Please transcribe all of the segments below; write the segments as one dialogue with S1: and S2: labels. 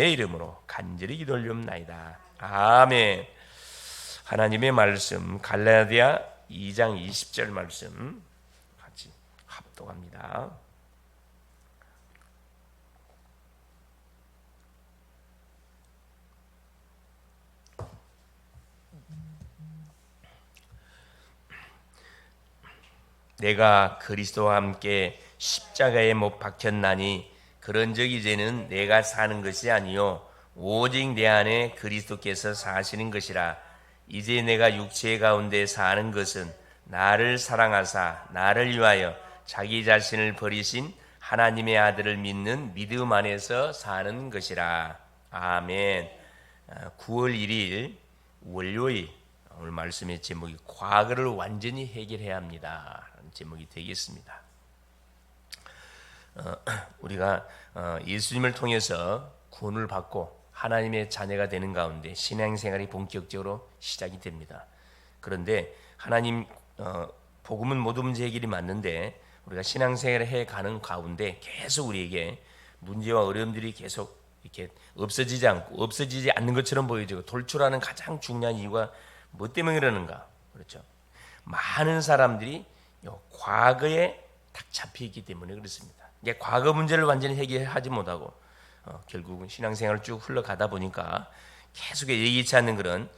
S1: 내 이름으로 간절히 기도 올리옵나이다. 아멘. 하나님의 말씀 갈라디아 2장 20절 말씀 같이 합독합니다. 내가 그리스도와 함께 십자가에 못 박혔나니 그런즉 이제는 내가 사는 것이 아니요 오직 내 안에 그리스도께서 사시는 것이라. 이제 내가 육체 가운데 사는 것은 나를 사랑하사 나를 위하여 자기 자신을 버리신 하나님의 아들을 믿는 믿음 안에서 사는 것이라. 아멘. 9월 1일 월요일 오늘 말씀의 제목이 과거를 완전히 해결해야 합니다 라는 제목이 되겠습니다. 우리가 예수님을 통해서 구원을 받고 하나님의 자녀가 되는 가운데 신앙생활이 본격적으로 시작이 됩니다. 그런데 하나님 복음은 모든 문제 해결이 맞는데 우리가 신앙생활을 해가는 가운데 계속 우리에게 문제와 어려움들이 계속 이렇게 없어지지 않는 것처럼 보여지고 돌출하는 가장 중요한 이유가 뭐 때문에 그러는가? 그렇죠. 많은 사람들이 과거에 딱 잡혀 있기 때문에 그렇습니다. 이게 과거 문제를 완전히 해결하지 못하고 결국은 신앙생활을 쭉 흘러가다 보니까 계속 예기치 않는 그런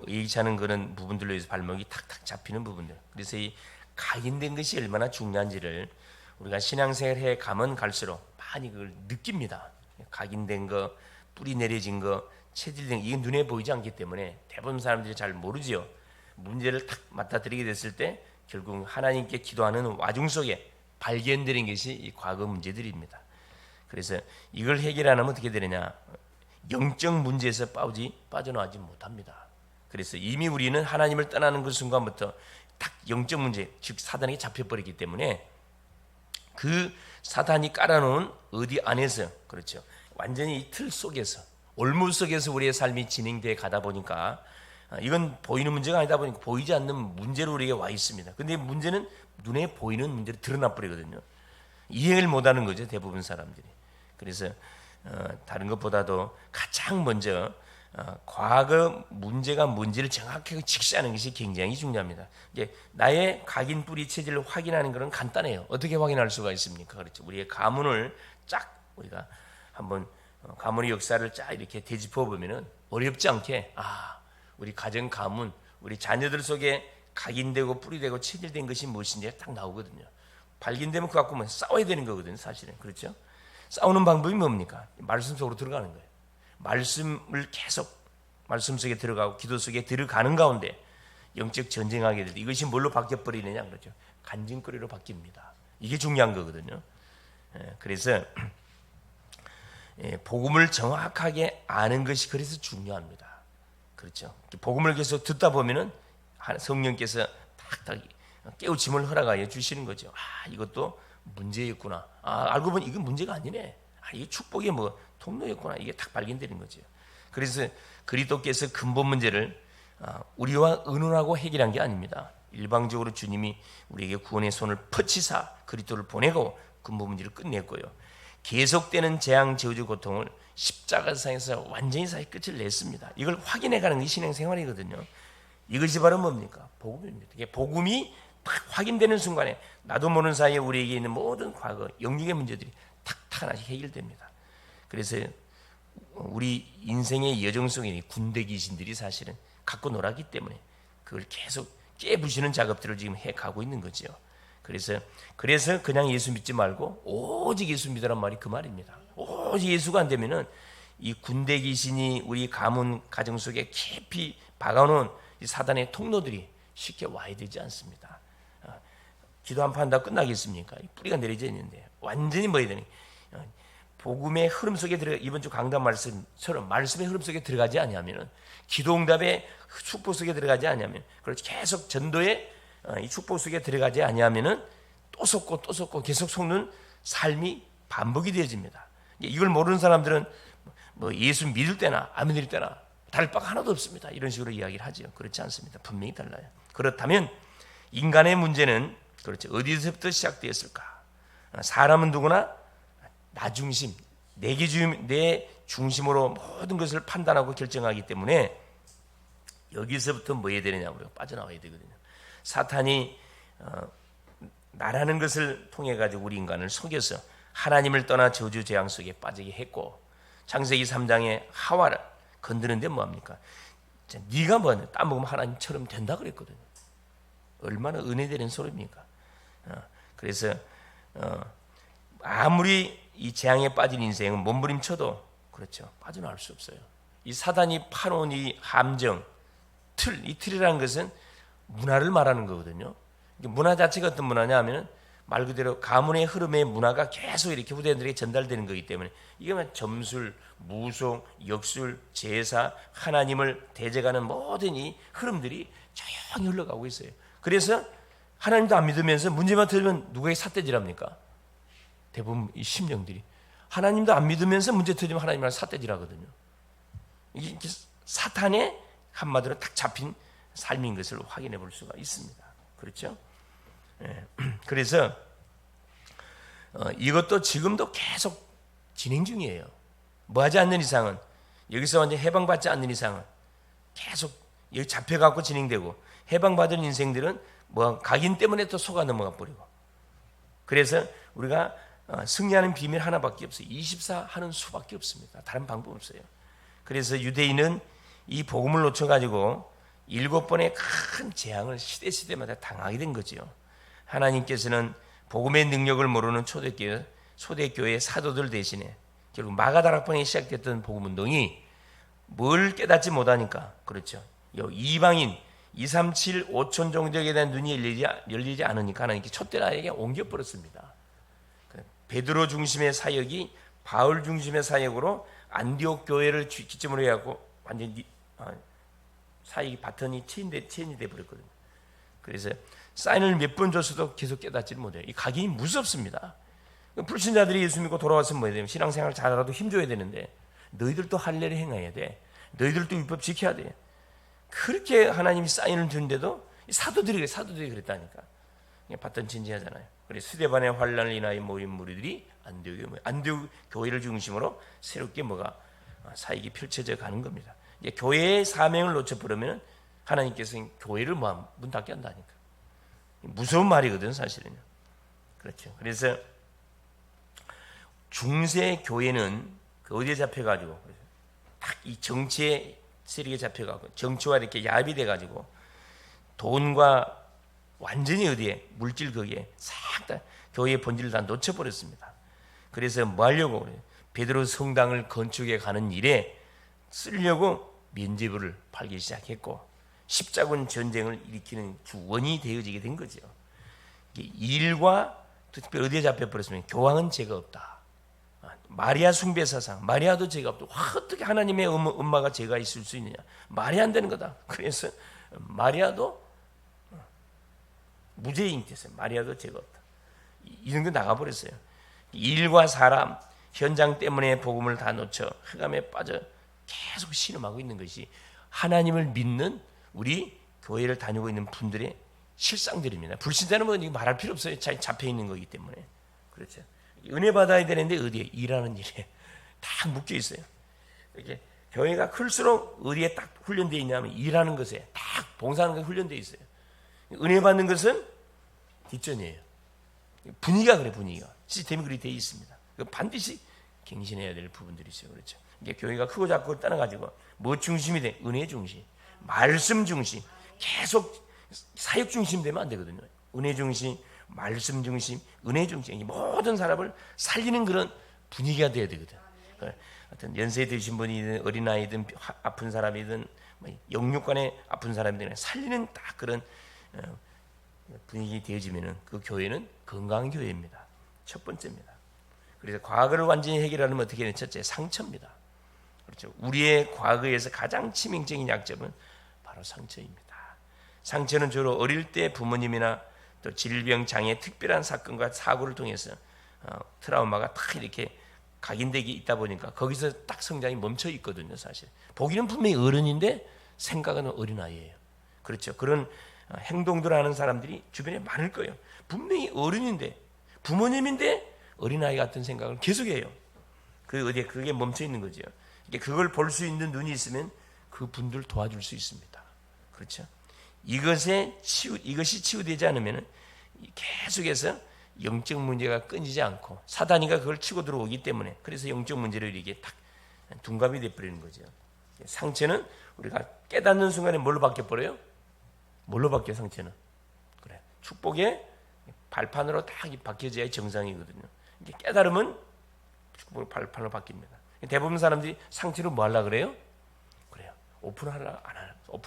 S1: 예기치 않은 그런 부분들로 해서 발목이 탁탁 잡히는 부분들. 그래서 이 각인된 것이 얼마나 중요한지를 우리가 신앙생활 해 가면 갈수록 많이 그걸 느낍니다. 각인된 거, 뿌리 내려진 거, 체질된 거, 이게 눈에 보이지 않기 때문에 대부분 사람들이 잘 모르지요. 문제를 탁 맞닥뜨리게 됐을 때 결국 하나님께 기도하는 와중 속에 발견되는 것이 이 과거 문제들입니다. 그래서 이걸 해결 안 하면 어떻게 되느냐? 영적 문제에서 빠져나오지 못합니다. 그래서 이미 우리는 하나님을 떠나는 그 순간부터 딱 영적 문제, 즉 사단에게 잡혀버렸기 때문에 그 사단이 깔아놓은 어디 안에서, 그렇죠, 완전히 이 틀 속에서, 올무 속에서 우리의 삶이 진행되어 가다 보니까 이건 보이는 문제가 아니다 보니까 보이지 않는 문제로 우리에게 와 있습니다. 근데 문제는 눈에 보이는 문제로 드러나 버리거든요. 이해를 못하는 거죠, 대부분 사람들이. 그래서 다른 것보다도 가장 먼저 과거 문제가 뭔지를 정확하게 직시하는 것이 굉장히 중요합니다. 이제 나의 각인 뿌리 체질을 확인하는 것은 간단해요. 어떻게 확인할 수가 있습니까? 그렇죠. 우리의 가문을 쫙 우리가 한번 가문의 역사를 쫙 이렇게 되짚어 보면은 어렵지 않게 우리 가정 가문, 우리 자녀들 속에 각인되고 뿌리되고 체질된 것이 무엇인지 딱 나오거든요. 발견되면 그거 갖고 싸워야 되는 거거든요, 사실은. 그렇죠? 싸우는 방법이 뭡니까? 말씀 속으로 들어가는 거예요. 말씀을 계속 말씀 속에 들어가고 기도 속에 들어가는 가운데 영적 전쟁하게 될 때 이것이 뭘로 바뀌어버리느냐, 그렇죠? 간증거리로 바뀝니다. 이게 중요한 거거든요. 그래서 복음을 정확하게 아는 것이 그래서 중요합니다. 그렇죠? 복음을 계속 듣다 보면은 성령께서 탁탁 깨우침을 허락하여 주시는 거죠. 이것도 문제였구나. 알고 보니 이건 문제가 아니네. 이게 축복의 통로였구나. 이게 딱 발견되는 거죠. 그래서 그리스도께서 근본 문제를 우리와 의논하고 해결한 게 아닙니다. 일방적으로 주님이 우리에게 구원의 손을 뻗치사 그리스도를 보내고 근본 문제를 끝냈고요. 계속되는 재앙, 저주, 고통을 십자가상에서 완전히 사의 끝을 냈습니다. 이걸 확인해가는 게 신앙생활이거든요. 이것이 바로 뭡니까? 복음입니다. 이게 복음이 딱 확인되는 순간에 나도 모르는 사이에 우리에게 있는 모든 과거, 영육의 문제들이 탁탁 하나씩 해결됩니다. 그래서 우리 인생의 여정 속에 군대 귀신들이 사실은 갖고 놀았기 때문에 그걸 계속 깨부시는 작업들을 지금 해가고 있는 거죠. 그래서 그냥 예수 믿지 말고 오직 예수 믿으란 말이 그 말입니다. 오직 예수가 안 되면은 이 군대 귀신이 우리 가문 가정 속에 깊이 박아놓은 이 사단의 통로들이 쉽게 와야 되지 않습니다. 기도 한 판 한다고 끝나겠습니까? 뿌리가 내려져 있는데 완전히 뭐야 되니? 복음의 흐름 속에 이번 주 강단 말씀처럼 말씀의 흐름 속에 들어가지 않으면, 기도응답의 축복 속에 들어가지 않으면, 그렇지 계속 전도의 이 축복 속에 들어가지 않으면은 또 속고 계속 속는 삶이 반복이 되어집니다. 이걸 모르는 사람들은 예수 믿을 때나 안 믿을 때나 다를 바가 하나도 없습니다. 이런 식으로 이야기를 하죠. 그렇지 않습니다. 분명히 달라요. 그렇다면 인간의 문제는 어디서부터 시작되었을까? 사람은 누구나 나 중심, 내 중심으로 모든 것을 판단하고 결정하기 때문에 여기서부터 뭐 해야 되느냐고요? 빠져나와야 되거든요. 사탄이 나라는 것을 통해 가지고 우리 인간을 속여서 하나님을 떠나 저주 재앙 속에 빠지게 했고, 창세기 3장에 하와를 건드는데 뭐합니까? 네가 뭐하냐? 따먹으면 하나님처럼 된다 그랬거든요. 얼마나 은혜되는 소리입니까? 그래서 아무리 이 재앙에 빠진 인생은 몸부림쳐도 그렇죠, 빠져나올 수 없어요. 이 사단이 파놓은 이 함정, 이 틀이라는 것은 문화를 말하는 거거든요. 문화 자체가 어떤 문화냐 하면 말 그대로 가문의 흐름의 문화가 계속 이렇게 후대들에게 전달되는 거기 때문에 이게 점술, 무속, 역술, 제사, 하나님을 대적하는 모든 이 흐름들이 조용히 흘러가고 있어요. 그래서 하나님도 안 믿으면서 문제만 터지면 누구에게 삿대질합니까? 대부분 이 심령들이 하나님도 안 믿으면서 문제 터지면 하나님이랑 삿대질하거든요. 이게 사탄의 한마디로 딱 잡힌 삶인 것을 확인해 볼 수가 있습니다. 그렇죠? 예. 그래서 이것도 지금도 계속 진행 중이에요. 뭐 하지 않는 이상은, 여기서 완전 해방받지 않는 이상은 계속 여기 잡혀갖고 진행되고, 해방받은 인생들은 뭐 각인 때문에 또 속아 넘어가 버리고. 그래서 우리가 승리하는 비밀 하나밖에 없어요. 24 하는 수밖에 없습니다. 다른 방법 없어요. 그래서 유대인은 이 복음을 놓쳐가지고 7번의 큰 재앙을 시대마다 당하게 된 거죠. 하나님께서는 복음의 능력을 모르는 초대교회 사도들 대신에 결국 마가다락방에 시작됐던 복음운동이 뭘 깨닫지 못하니까, 그렇죠, 이방인 237, 5천 종족에 대한 눈이 열리지 않으니까 하나님께 촛대라에게 옮겨버렸습니다. 베드로 중심의 사역이 바울 중심의 사역으로 안디옥 교회를 기점으로 해갖고 완전히 사역이 바톤이 체인이 돼버렸거든요. 그래서 사인을 몇 번 줬어도 계속 깨닫지를 못해요. 이 각인이 무섭습니다. 불신자들이 예수 믿고 돌아왔으면 뭐 해야 돼요? 신앙생활 잘하라도 힘줘야 되는데, 너희들도 할례를 행해야 돼. 너희들도 율법 지켜야 돼. 그렇게 하나님이 사인을 주는데도 사도들이 그랬다니까. 바톤 진지하잖아요. 그래서 스데반의 환란을 인하여 모인 무리들이 안디옥 교회를 중심으로 새롭게 사역이 펼쳐져 가는 겁니다. 이제 교회의 사명을 놓쳐버리면 하나님께서 교회를 문 닫게 한다니까. 무서운 말이거든 사실은요. 그렇죠. 그래서 중세 교회는 어디에 잡혀가지고 딱 이 정치의 세력에 잡혀가고 정치와 이렇게 야합이 돼가지고 돈과 완전히 어디에 물질 거기에 싹 다 교회의 본질을 다 놓쳐버렸습니다. 그래서 뭐 하려고 그래요? 베드로 성당을 건축해 가는 일에 쓰려고 면죄부를 팔기 시작했고, 십자군 전쟁을 일으키는 주원이 되어지게 된 거죠. 일과 특별히 어디에 잡혀버렸으면 교황은 죄가 없다. 마리아 숭배 사상, 마리아도 죄가 없다. 어떻게 하나님의 엄마가 죄가 있을 수 있느냐? 말이 안 되는 거다. 그래서 마리아도 무죄인 됐어요. 마리아도 죄가 없다. 이런 거 나가버렸어요. 일과 사람, 현장 때문에 복음을 다 놓쳐 흑암에 빠져 계속 신음하고 있는 것이 하나님을 믿는 우리 교회를 다니고 있는 분들의 실상들입니다. 불신자는 뭐 말할 필요 없어요. 잘 잡혀 있는 거기 때문에. 그렇죠. 은혜 받아야 되는데 어디에? 일하는 일에 딱 묶여 있어요. 이렇게 교회가 클수록 어디에 딱 훈련되어 있냐면 일하는 것에 딱 봉사하는 것에 훈련되어 있어요. 은혜 받는 것은 뒷전이에요. 분위기가 그래, 분위기가. 시스템이 그렇게 되어 있습니다. 반드시 갱신해야 될 부분들이 있어요. 그렇죠. 이게 교회가 크고 작고 떠나가지고 뭐 중심이 돼? 은혜 중심, 말씀 중심, 계속 사역 중심 되면 안 되거든요. 은혜 중심, 말씀 중심, 은혜 중심, 모든 사람을 살리는 그런 분위기가 돼야 되거든. 어떤 연세 드신 분이든 어린아이든 아픈 사람이든 영육간에 아픈 사람이든 살리는 딱 그런 분위기 되어지면은 그 교회는 건강한 교회입니다. 첫 번째입니다. 그래서 과거를 완전히 해결하려면 어떻게 해야 되는? 첫째, 상처입니다. 그렇죠. 우리의 과거에서 가장 치명적인 약점은 바로 상처입니다. 상처는 주로 어릴 때 부모님이나 또 질병, 장애, 특별한 사건과 사고를 통해서 트라우마가 딱 이렇게 각인되기 있다 보니까 거기서 딱 성장이 멈춰 있거든요. 사실 보기는 분명히 어른인데 생각은 어린아이예요. 그렇죠. 그런 행동들 하는 사람들이 주변에 많을 거예요. 분명히 어른인데 부모님인데 어린아이 같은 생각을 계속해요. 그 어디에 그게 멈춰 있는 거죠. 그걸 볼 수 있는 눈이 있으면 그 분들 도와줄 수 있습니다. 그렇죠? 이것이 치유되지 않으면 계속해서 영적 문제가 끊이지 않고 사단이가 그걸 치고 들어오기 때문에 그래서 영적 문제를 이게 딱 둔갑이 돼버리는 거죠. 상처는 우리가 깨닫는 순간에 뭘로 바뀌어버려요? 뭘로 바뀌어 상처는? 그래, 축복의 발판으로 딱 박혀져야 정상이거든요. 이게 깨달으면 축복의 발판으로 바뀝니다. 대부분 사람들이 상처를 뭐 하려고 그래요? 그래요. 오픈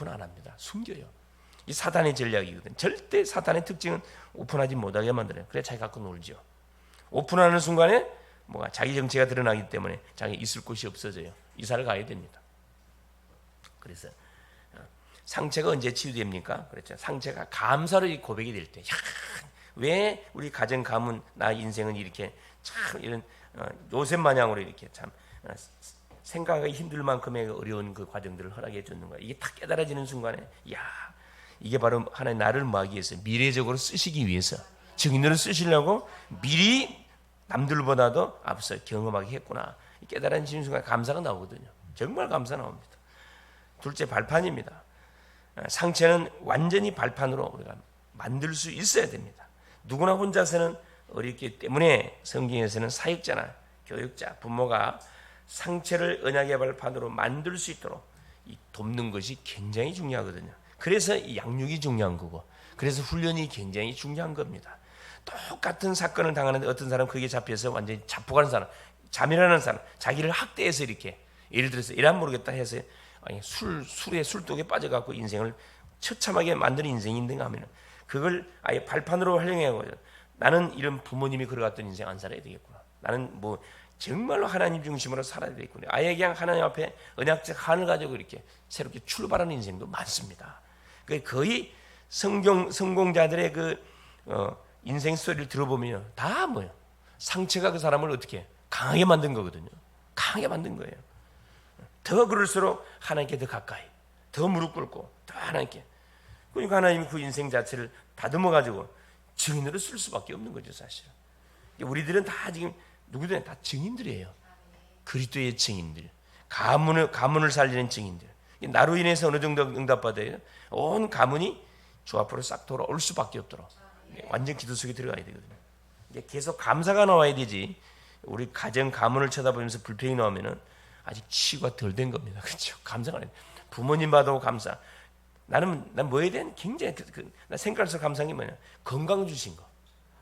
S1: 안 합니다. 숨겨요. 이 사단의 전략이거든요. 절대 사단의 특징은 오픈하지 못하게 만들어요. 그래 자기 갖고 놀죠. 오픈하는 순간에 뭐가 자기 정체가 드러나기 때문에 자기 있을 곳이 없어져요. 이사를 가야 됩니다. 그래서 상처가 언제 치유됩니까? 그렇죠. 상처가 감사로 고백이 될 때, 야, 왜 우리 가정 가문 나 인생은 이렇게 참 이런 요셉 마냥으로 이렇게 참 생각하기 힘들 만큼의 어려운 그 과정들을 허락해 줬는 거야. 이게 딱 깨달아지는 순간에, 야, 이게 바로 하나님 나를 모하기 위해서 미래적으로 쓰시기 위해서 증인으로 쓰시려고 미리 남들보다도 앞서 경험하게 했구나. 깨달아지는 순간 감사가 나오거든요. 정말 감사 나옵니다. 둘째 발판입니다. 상처는 완전히 발판으로 우리가 만들 수 있어야 됩니다. 누구나 혼자서는 어렵기 때문에 성경에서는 사역자나 교육자, 부모가 상처를 언약의 발판으로 만들 수 있도록 돕는 것이 굉장히 중요하거든요. 그래서 양육이 중요한 거고, 그래서 훈련이 굉장히 중요한 겁니다. 똑같은 사건을 당하는데 어떤 사람 거기에 잡혀서 완전히 자폭하는 사람, 자멸하는 사람, 자기를 학대해서 이렇게 예를 들어서 이란 모르겠다 해서 술에 술독에 빠져갖고 인생을 처참하게 만드는 인생이 있는가 하면 그걸 아예 발판으로 활용해가지고 나는 이런 부모님이 걸어갔던 인생 안 살아야 되겠구나. 나는 뭐 정말로 하나님 중심으로 살아야 되겠구나. 아예 그냥 하나님 앞에 언약적 한을 가지고 이렇게 새롭게 출발하는 인생도 많습니다. 거의 성공자들의 그 인생 스토리를 들어보면 다 뭐예요? 상처가 그 사람을 어떻게 강하게 만든 거거든요. 강하게 만든 거예요. 더 그럴수록 하나님께 더 가까이, 더 무릎 꿇고 더 하나님께. 그러니까 하나님이 그 인생 자체를 다듬어 가지고 증인으로 쓸 수밖에 없는 거죠, 사실. 우리들은 다 지금 누구든 다 증인들이에요. 그리스도의 증인들, 가문을 살리는 증인들. 나로 인해서 어느 정도 응답받아요. 온 가문이 주 앞으로 싹 돌아올 수밖에 없도록 완전 기도 속에 들어가야 되거든요. 계속 감사가 나와야 되지. 우리 가정 가문을 쳐다보면서 불평이 나오면은 아직 치유가 덜 된 겁니다. 그렇죠? 감사가 안 해. 부모님 봐도 감사. 난 뭐에 대한 굉장히 나 생각해서 감사한 게 뭐냐? 건강 주신 거.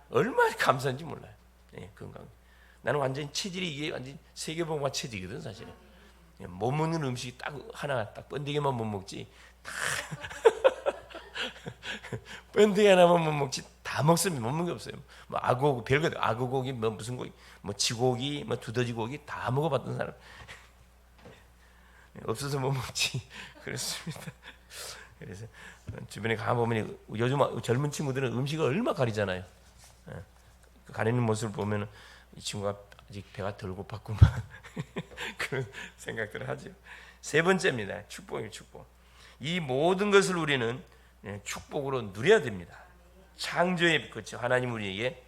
S1: 얼마나 감사한지 몰라요. 네, 건강. 나는 완전 체질이 이게 완전 세계봉화 체질이거든 사실은. 못 먹는 음식이 딱 하나 딱 번데기만 못 먹지. 다 번데기 하나만 못 먹지 다 먹으면 못 먹는 게 없어요. 뭐 악어고기 별거 악어고기 뭐 무슨 고기 뭐 쥐고기 뭐 두더지고기 다 먹어봤던 사람 없어서 못 먹지 그렇습니다. 그래서 주변에 가보면 요즘 젊은 친구들은 음식을 얼마 가리잖아요. 가리는 모습을 보면 이 친구가 아직 배가 덜 고팠구만 그런 생각들을 하죠. 세 번째입니다. 축복이에요. 축복. 이 모든 것을 우리는 축복으로 누려야 됩니다. 창조의 그렇죠. 하나님 우리에게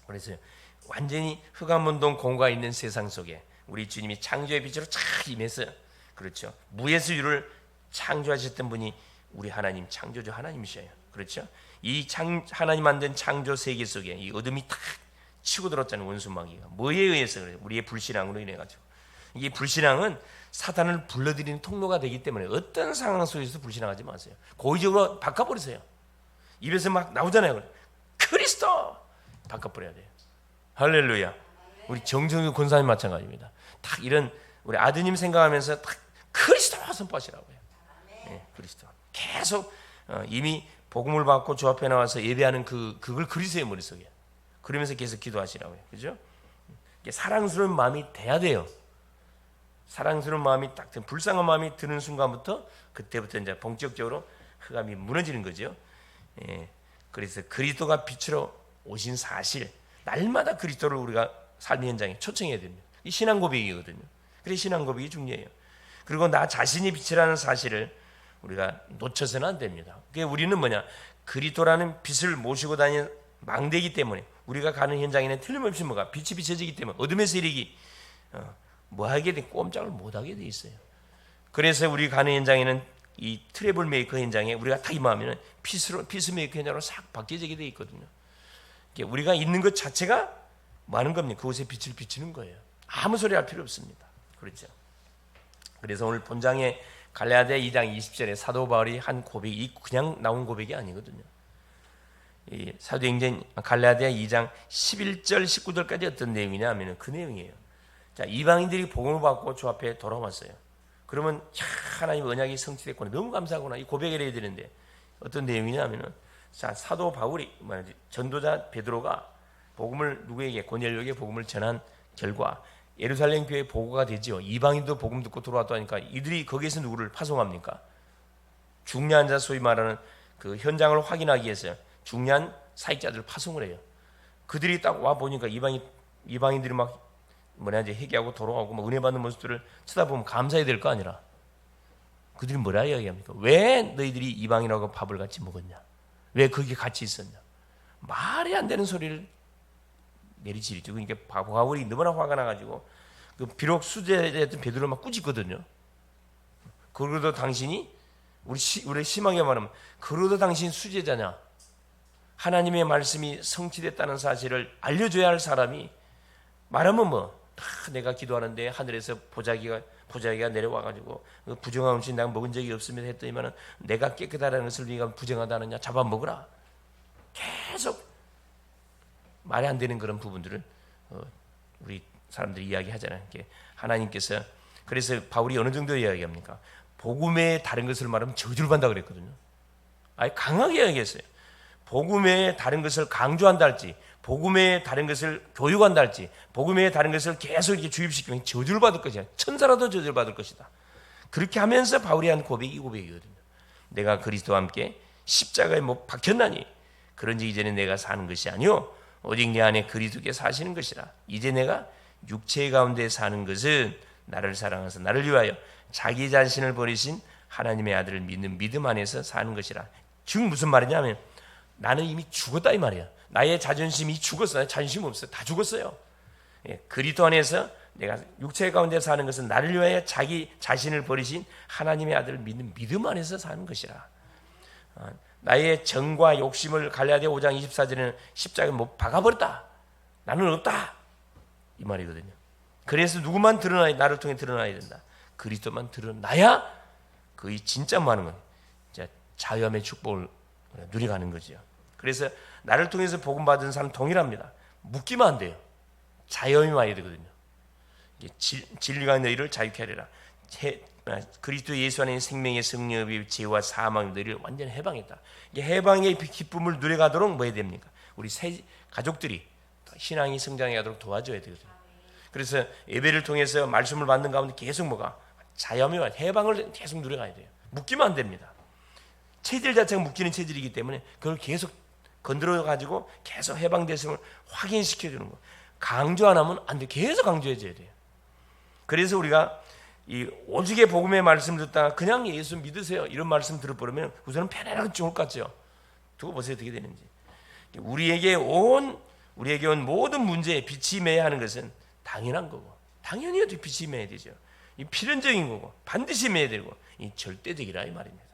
S1: 그래서 완전히 흑암운동 공과 있는 세상 속에 우리 주님이 창조의 빛으로 착 임해서 그렇죠. 무에서 유를 창조하셨던 분이 우리 하나님 창조주 하나님이셔요. 그렇죠. 하나님 만든 창조 세계 속에 이 어둠이 탁 치고 들었잖아요. 원수마귀가 뭐에 의해서 그래요? 우리의 불신앙으로 인해 가지고 이게 불신앙은 사탄을 불러들이는 통로가 되기 때문에 어떤 상황 속에서 불신앙하지 마세요. 고의적으로 바꿔버리세요. 입에서 막 나오잖아요. 그리스도 바꿔버려야 돼요. 할렐루야. 우리 정정규 권사님 마찬가지입니다. 딱 이런 우리 아드님 생각하면서 딱 그리스도 선포하시라고요. 네, 그리스도 계속 이미 복음을 받고 주 앞에 나와서 예배하는 그걸 그리세요 머릿속에. 그러면서 계속 기도하시라고요. 그죠? 사랑스러운 마음이 돼야 돼요. 사랑스러운 마음이 딱 불쌍한 마음이 드는 순간부터 그때부터 이제 본격적으로 흑암이 무너지는 거죠. 예. 그래서 그리스도가 빛으로 오신 사실, 날마다 그리스도를 우리가 삶의 현장에 초청해야 됩니다. 이 신앙 고백이거든요. 그래서 신앙 고백이 중요해요. 그리고 나 자신이 빛이라는 사실을 우리가 놓쳐서는 안 됩니다. 그게 우리는 뭐냐? 그리스도라는 빛을 모시고 다니는 망대이기 때문에 우리가 가는 현장에는 틀림없이 뭐가 빛이 비춰지기 때문에 어둠의 세력이 뭐 하게 돼 꼼짝을 못 하게 돼 있어요. 그래서 우리 가는 현장에는 이 트러블 메이커 현장에 우리가 딱 임하면은 피스메이커 현장으로 싹 바뀌어지게 돼 있거든요. 우리가 있는 것 자체가 뭐 하는 겁니까? 그곳에 빛을 비추는 거예요. 아무 소리 할 필요 없습니다. 그렇죠. 그래서 오늘 본장에 갈라디아 2장 20절에 사도 바울이 한 고백이 그냥 나온 고백이 아니거든요. 이 사도행전 갈라디아 2장 11절 19절까지 어떤 내용이냐 하면 그 내용이에요. 자, 이방인들이 복음을 받고 주 앞에 돌아왔어요. 그러면 하나님 언약이 성취됐구나, 너무 감사하구나, 이 고백을 해야 되는데 어떤 내용이냐 하면은, 자, 사도 바울이 전도자 베드로가 복음을 누구에게, 고넬료에게 복음을 전한 결과 예루살렘 교회 보고가 되죠. 이방인도 복음 듣고 들어왔다니까 이들이 거기에서 누구를 파송합니까? 중요한 자, 소위 말하는 그 현장을 확인하기 위해서 중요한 사역자들을 파송을 해요. 그들이 딱 와 보니까 이방인들이 막 이제 회개하고 돌아가고 막 은혜 받는 모습들을 쳐다보면 감사해야 될 거 아니라, 그들이 뭐라 이야기합니까? 왜 너희들이 이방인하고 밥을 같이 먹었냐? 왜 거기 같이 있었냐? 말이 안 되는 소리를 내리치리죠. 그러니까 바울이 너무나 화가 나가지고 비록 수제자였던 베드로를 막 꾸짖거든요. 그러도 당신이 우리 심하게 말하면, 그러도 당신 수제자냐? 하나님의 말씀이 성취됐다는 사실을 알려줘야 할 사람이 말하면 내가 기도하는데 하늘에서 보자기가 내려와가지고 부정한 음식 내가 먹은 적이 없으면 했더니만 내가 깨끗하다는 것을 네가 부정하다느냐, 잡아먹으라. 계속 말이 안 되는 그런 부분들을 우리 사람들이 이야기하잖아요. 하나님께서, 그래서 바울이 어느 정도 이야기합니까? 복음의 다른 것을 말하면 저주를 받는다 그랬거든요. 아예 강하게 이야기했어요. 복음의 다른 것을 강조한다 할지, 복음의 다른 것을 교육한다 할지, 복음의 다른 것을 계속 이렇게 주입시키면 저주를 받을 것이야. 천사라도 저주를 받을 것이다. 그렇게 하면서 바울이 한 고백이 이 고백이거든요. 내가 그리스도와 함께 십자가에 못 박혔나니 그런지 이제는 내가 사는 것이 아니요 오직 내 안에 그리스도께서 사시는 것이라. 이제 내가 육체 가운데 사는 것은 나를 사랑하사 나를 위하여 자기 자신을 버리신 하나님의 아들을 믿는 믿음 안에서 사는 것이라. 즉 무슨 말이냐면, 나는 이미 죽었다 이 말이야. 나의 자존심이 죽었어요. 자존심 없어요. 다 죽었어요. 그리스도 안에서 내가 육체 가운데 사는 것은 나를 위하여 자기 자신을 버리신 하나님의 아들을 믿는 믿음 안에서 사는 것이라. 나의 정과 욕심을 갈라디아 5장 24절에는 십자가에 못 박아버렸다. 나는 없다. 이 말이거든요. 그래서 누구만 드러나야, 나를 통해 드러나야 된다. 그리스도만 드러나야 그의 진짜 많은 건 자유함의 축복을 누려가는 거죠. 그래서 나를 통해서 복음 받은 사람 동일합니다. 묶이면 안 돼요. 자유함이 와야 되거든요. 진리가 너희를 자유케 하리라. 그리스도 예수 안에 생명의 승리의 죄와 사망 너희를 완전히 해방했다. 해방의 기쁨을 누려가도록 뭐 해야 됩니까? 우리 새 가족들이 신앙이 성장하도록 도와줘야 되거든요. 그래서 예배를 통해서 말씀을 받는 가운데 계속 자유함이 와야, 해방을 계속 누려가야 돼요. 묶이면 안 됩니다. 체질 자체가 묶이는 체질이기 때문에 그걸 계속 건드려 가지고 계속 해방됐음을 확인시켜 주는 거. 강조 안 하면 안 돼. 계속 강조해 줘야 돼요. 그래서 우리가 이 오직의 복음의 말씀을 듣다가 그냥 예수 믿으세요 이런 말씀 들어버리면 우선은 편안하게 죽을 것 같죠. 두고 보세요 어떻게 되는지. 우리에게 온 모든 문제에 빛이 임해야 하는 것은 당연한 거고, 당연히 빛이 임해야 되죠. 이 필연적인 거고 반드시 임해야 되고 이 절대적이라 이 말입니다.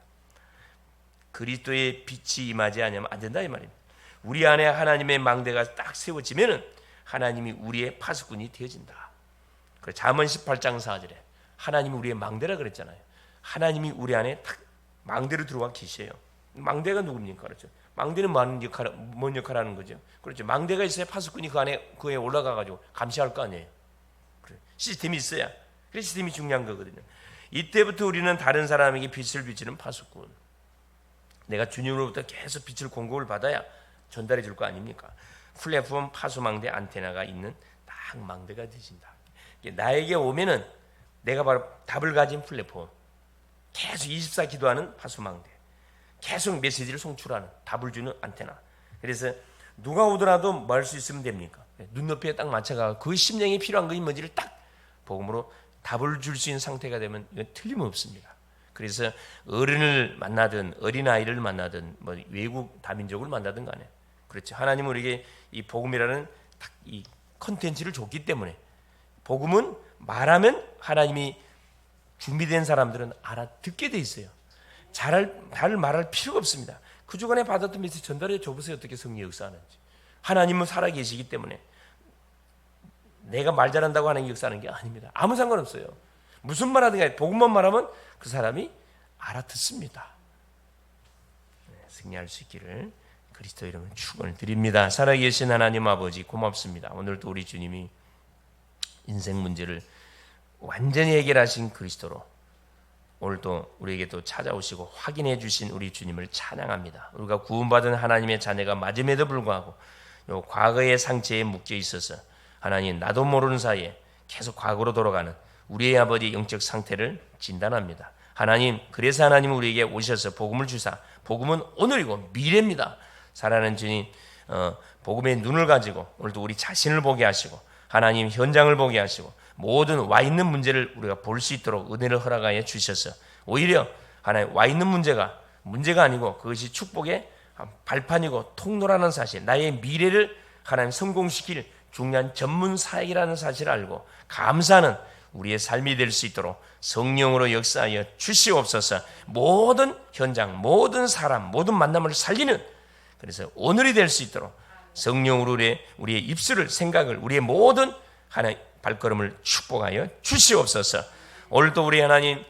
S1: 그리스도의 빛이 임하지 않으면 안 된다 이 말입니다. 우리 안에 하나님의 망대가 딱 세워지면은 하나님이 우리의 파수꾼이 되어진다. 잠언 18장 4절에 하나님이 우리의 망대라 그랬잖아요. 하나님이 우리 안에 딱 망대로 들어와 계셔요. 망대가 누굽니까? 그렇죠. 망대는 뭔 역할을 하는 거죠. 그렇죠. 망대가 있어야 파수꾼이 그에 올라가가지고 감시할 거 아니에요. 그래. 시스템이 있어야. 그 시스템이 중요한 거거든요. 이때부터 우리는 다른 사람에게 빛을 비치는 파수꾼. 내가 주님으로부터 계속 빛을 공급을 받아야 전달해 줄 거 아닙니까? 플랫폼 파수망대 안테나가 있는 딱 망대가 되신다. 나에게 오면은 내가 바로 답을 가진 플랫폼, 계속 24 기도하는 파수망대, 계속 메시지를 송출하는 답을 주는 안테나. 그래서 누가 오더라도 뭐 할 수 있으면 됩니까? 눈높이에 딱 맞춰가 그 심령이 필요한 것이 뭔지를 딱 복음으로 답을 줄 수 있는 상태가 되면 이건 틀림없습니다. 그래서 어른을 만나든 어린아이를 만나든 뭐 외국 다민족을 만나든 간에 그렇죠. 하나님은 우리에게 이 복음이라는 딱 이 컨텐츠를 줬기 때문에 복음은 말하면 하나님이 준비된 사람들은 알아듣게 돼 있어요. 잘 말할 필요가 없습니다. 그 주간에 받았던 메시지 전달해 줘보세요. 어떻게 성령의 역사하는지. 하나님은 살아계시기 때문에 내가 말 잘한다고 하나님 역사하는 게 아닙니다. 아무 상관없어요. 무슨 말 하든 간에 복음만 말하면 그 사람이 알아듣습니다. 승리할 수 있기를 그리스도 이름으로 축원을 드립니다. 살아계신 하나님 아버지 고맙습니다. 오늘도 우리 주님이 인생 문제를 완전히 해결하신 그리스도로 오늘도 우리에게 또 찾아오시고 확인해 주신 우리 주님을 찬양합니다. 우리가 구원받은 하나님의 자녀가 맞음에도 불구하고 요 과거의 상처에 묶여 있어서 하나님 나도 모르는 사이에 계속 과거로 돌아가는 우리의 아버지 영적 상태를 진단합니다. 하나님, 그래서 하나님은 우리에게 오셔서 복음을 주사, 복음은 오늘이고 미래입니다. 살아가는 주님, 복음의 눈을 가지고 오늘도 우리 자신을 보게 하시고 하나님 현장을 보게 하시고 모든 와 있는 문제를 우리가 볼 수 있도록 은혜를 허락하여 주셔서 오히려 하나님 와 있는 문제가 아니고 그것이 축복의 발판이고 통로라는 사실, 나의 미래를 하나님 성공시킬 중요한 전문 사역이라는 사실을 알고 감사하는 우리의 삶이 될 수 있도록 성령으로 역사하여 주시옵소서. 모든 현장, 모든 사람, 모든 만남을 살리는, 그래서 오늘이 될 수 있도록 성령으로 우리의 입술을, 생각을, 우리의 모든 하나님 발걸음을 축복하여 주시옵소서. 오늘도 우리 하나님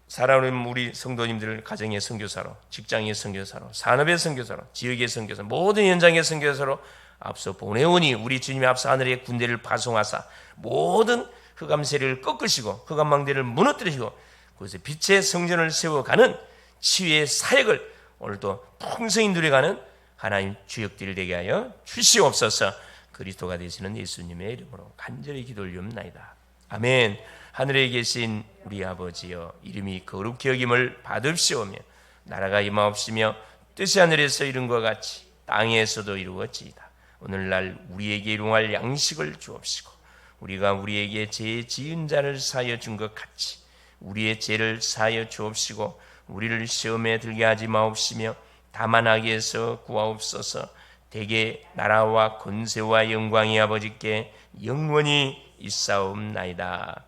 S1: 살아오는 우리 성도님들을 가정의 선교사로, 직장의 선교사로, 산업의 선교사로, 지역의 선교사, 모든 현장의 선교사로 앞서 보내오니 우리 주님의 앞서 하늘의 군대를 파송하사 모든 흑암 세력을 꺾으시고 흑암망대를 무너뜨리시고 그것에 빛의 성전을 세워가는 치유의 사역을 오늘도 풍성히 누려가는 하나님 주역들 되게 하여 주시옵소서. 그리스도가 되시는 예수님의 이름으로 간절히 기도 올리옵나이다. 아멘. 하늘에 계신 우리 아버지여, 이름이 거룩히 여김을 받으시오며 나라가 임하옵시며 뜻이 하늘에서 이룬 것 같이 땅에서도 이루어지이다. 오늘날 우리에게 일용할 양식을 주옵시고 우리가 우리에게 죄 지은 자를 사하여 준 것 같이 우리의 죄를 사하여 주옵시고 우리를 시험에 들게 하지 마옵시며 다만 악에서 구하옵소서. 대개 나라와 권세와 영광이 아버지께 영원히 있사옵나이다.